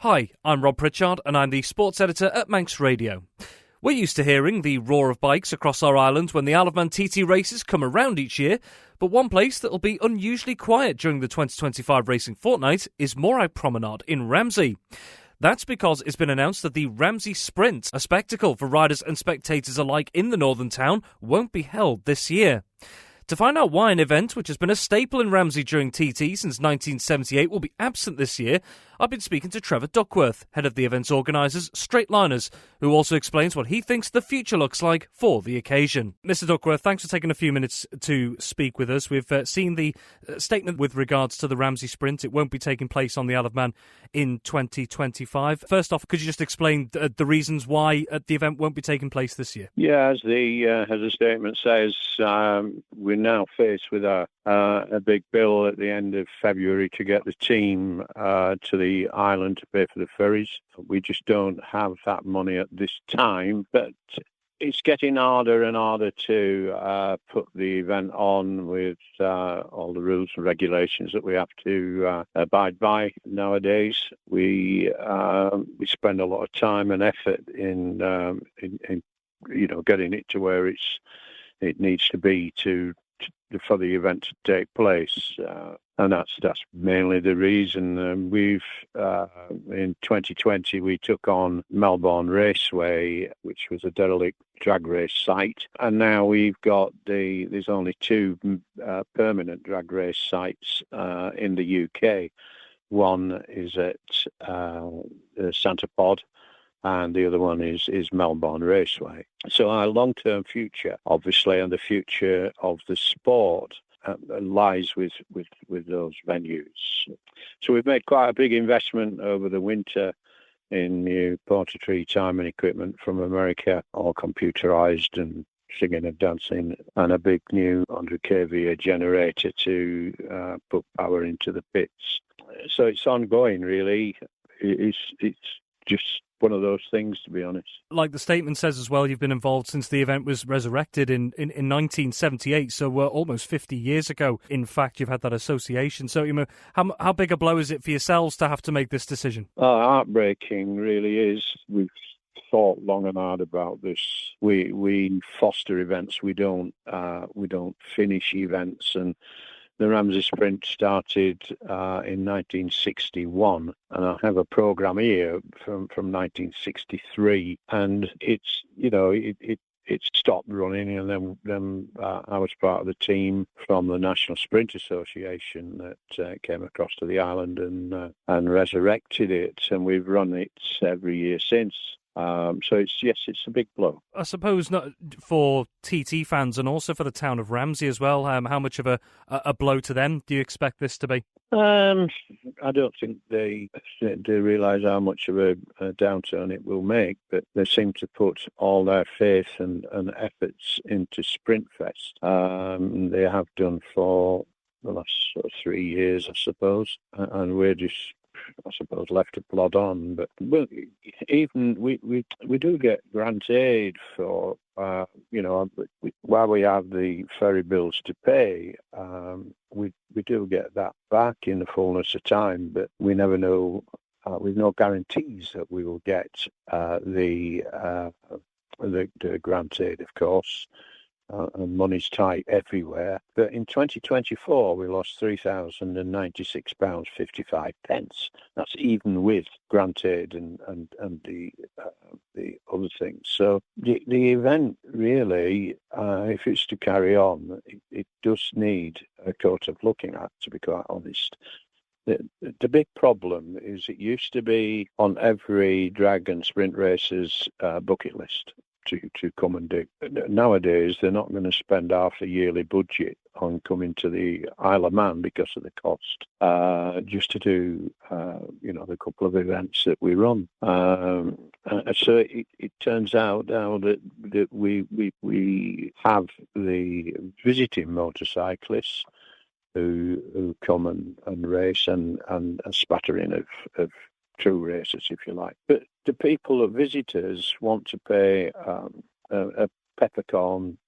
Hi, I'm Rob Pritchard and I'm the sports editor at Manx Radio. We're used to hearing the roar of bikes across our island when the Isle of Man TT races come around each year, but one place that will be unusually quiet during the 2025 racing fortnight is Mooragh Promenade in Ramsey. That's because it's been announced that the Ramsey Sprint, a spectacle for riders and spectators alike in the northern town, won't be held this year. To find out why an event which has been a staple in Ramsey during TT since 1978 will be absent this year, I've been speaking to Trevor Duckworth, head of the event's organisers, Straightliners, who also explains what he thinks the future looks like for the occasion. Mr Duckworth, thanks for taking a few minutes to speak with us. We've seen the statement with regards to the Ramsey Sprint. It won't be taking place on the Isle of Man in 2025. First off, could you just explain the reasons why the event won't be taking place this year? Yeah, as the statement says, we're now faced with a big bill at the end of February to get the team to the island to pay for the ferries. We just don't have that money at this time, but it's getting harder and harder to put the event on with all the rules and regulations that we have to abide by nowadays. We spend a lot of time and effort in getting it to where it needs to be for the event to take place, and that's mainly the reason. We've in 2020 we took on Melbourne Raceway, which was a derelict drag race site, and now we've got there's only two permanent drag race sites in the UK. One is at Santa Pod, and the other one is Melbourne Raceway. So our long-term future, obviously, and the future of the sport lies with those venues. So we've made quite a big investment over the winter in new portrait timing equipment from America, all computerized and singing and dancing, and a big new 100 kVA generator to put power into the pits. So it's ongoing, really. It's just one of those things, to be honest. Like the statement says as well, you've been involved since the event was resurrected in 1978, so almost 50 years ago. In fact, you've had that association. So, how big a blow is it for yourselves to have to make this decision? Heartbreaking, really is. We've thought long and hard about this. We foster events. We don't finish events, and the Ramsey Sprint started in 1961, and I have a programme here from 1963, and it's it stopped running, and then I was part of the team from the National Sprint Association that came across to the island and resurrected it, and we've run it every year since. So it's a big blow. I suppose not for TT fans and also for the town of Ramsey as well. How much of a blow to them do you expect this to be? I don't think they realise how much of a downturn it will make, but they seem to put all their faith and efforts into Sprintfest. They have done for the last 3 years, I suppose, and we're just, I suppose, left to plod on. But even we do get grant aid for while we have the ferry bills to pay, we do get that back in the fullness of time, but we never know. We've no guarantees that we will get the grant aid, of course. And money's tight everywhere. But in 2024, we lost £3,096.55. That's even with grant aid and the other things. So the event really, if it's to carry on, it does need a coat of looking at, to be quite honest. The big problem is it used to be on every drag and sprint racer's bucket list to come and do. Nowadays, they're not going to spend half a yearly budget on coming to the Isle of Man because of the cost, just to do, the couple of events that we run. So it turns out now that we have the visiting motorcyclists who come and race and a spattering of true racers, if you like. But the people, the visitors, want to pay a peppercorn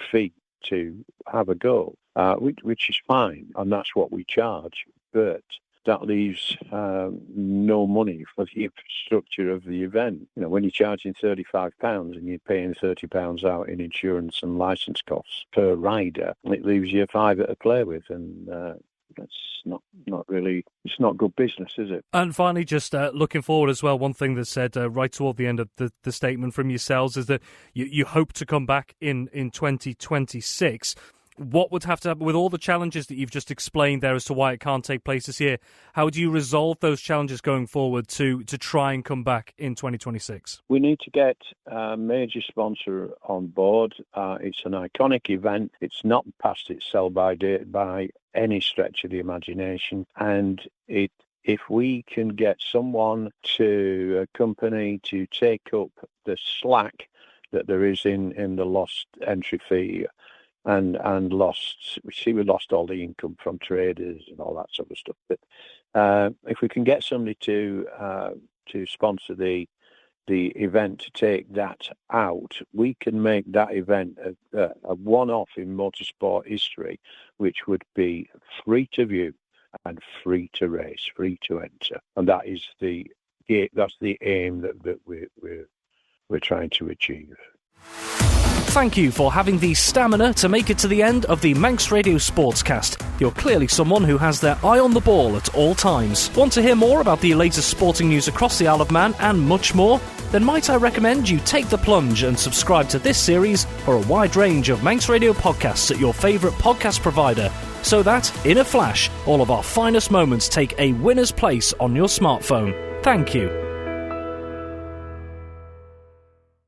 fee to have a go, which is fine, and that's what we charge. But that leaves no money for the infrastructure of the event. When you're charging £35 and you're paying £30 out in insurance and licence costs per rider, it leaves you £5 to play with, and that's not really, it's not good business, is it? And finally, just looking forward as well, one thing that's said right toward the end of the statement from yourselves is that you hope to come back in 2026. What would have to happen with all the challenges that you've just explained there as to why it can't take place this year? How do you resolve those challenges going forward to try and come back in 2026? We need to get a major sponsor on board. It's an iconic event. It's not past its sell-by date by any stretch of the imagination. And if we can get someone a company to take up the slack that there is in the lost entry fee, and we lost all the income from traders and all that sort of stuff. But if we can get somebody to sponsor the event, to take that out, we can make that event a one-off in motorsport history, which would be free to view and free to race, free to enter, and that's the aim that we're trying to achieve. Thank you for having the stamina to make it to the end of the Manx Radio Sportscast. You're clearly someone who has their eye on the ball at all times. Want to hear more about the latest sporting news across the Isle of Man and much more? Then might I recommend you take the plunge and subscribe to this series or a wide range of Manx Radio podcasts at your favourite podcast provider, so that, in a flash, all of our finest moments take a winner's place on your smartphone. Thank you.